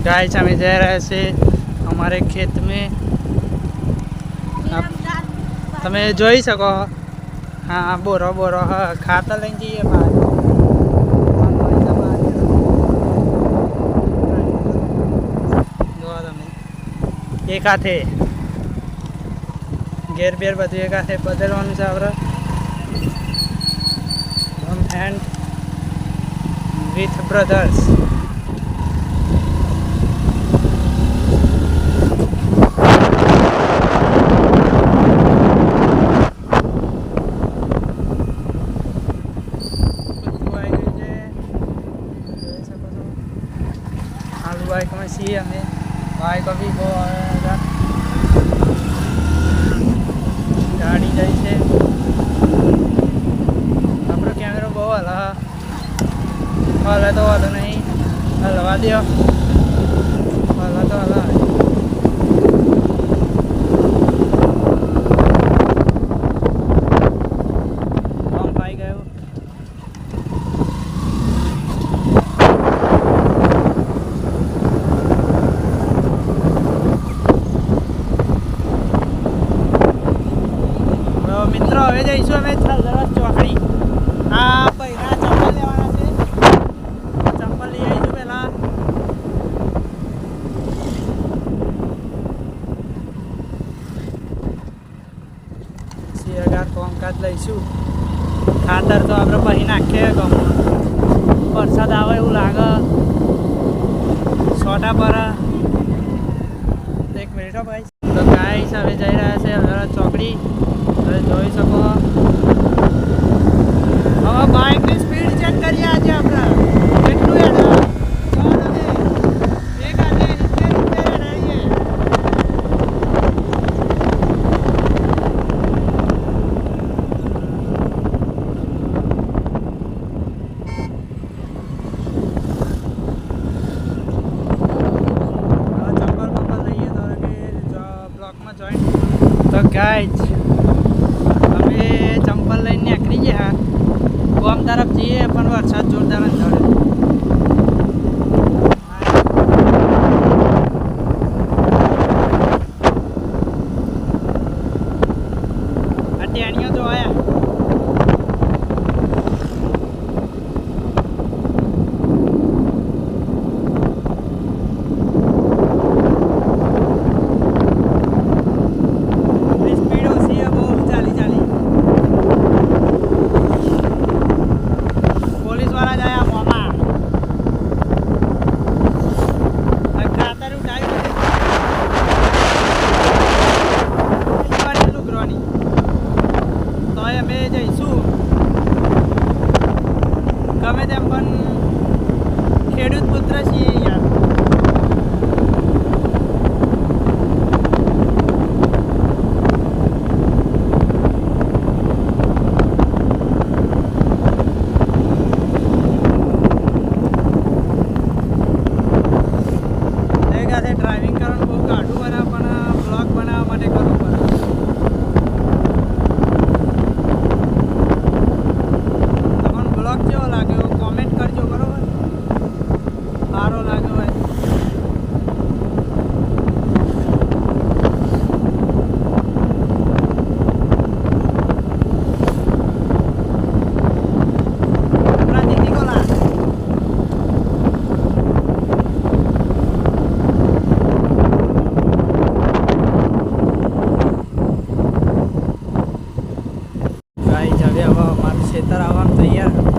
गाय हमें जा रहे से हमारे खेत में તમે જોઈ શકો। हाँ बोरो बोरो हाँ खाता लઈને જઈએ બહાર। જો તમે એક હાથે ઘેર બેર બધું એક હાથે બદલવાનું છે આપણે। એન્ડ વિથ બ્રધર્સ बाइक में सी हमें बाइक अभी बहुत गाड़ी जाए છે। આપણો કેમેરો બહુ હલે તો વાંધો નહીં, હલવા દો, હલે તો હલાવે। પંપ આવી ગયો। મિત્રો હવે જઈશું અમે થલદરવાસ ચોકડી। આ પૈરા ચંપલ લેવાના છે, ચંપલ લઈ આવીશું પહેલાં। શિયાગાર કામકાજ લઈશું। ખાતર તો આપણે પછી નાખીએ ગામમાં, વરસાદ આવે એવું લાગે, સોટા પર। એક મિનિટ હો ભાઈ। તો ગાઈસ હવે જઈ રહ્યા છે થલદરવાસ ચોકડી। તમે જોઈ શકો। હવે બાઇકની સ્પીડ ચેક કરીએ આજે આપણે કેટલું હેડ એક હાથે 70 રહીએ। ચંપલ બંપલ લઈએ તો બ્લોકમાં જોઈન। તો ગાઈસ અમે ચંપલ લઈને નીકળી ગયા ગામ તરફ જઈએ, પણ વરસાદ જોરદાર જ પડે। આ ટેણીઓ તો આયા। અમે જઈશું ગમે તેમ પણ ખેડૂત પુત્ર છીએ યાર। ડ્રાઇવિંગ કરવાનું બહુ કાઢું બનાવ, પણ બ્લોગ બનાવવા માટે કરવું પડે। કેવો લાગ્યો કોમેન્ટ કરજો, બરોબર? સારો લાગ્યો હોય આપણા દીદી કોલા ગાઈ હવે અમારું ખેતર આવવાનું તૈયાર।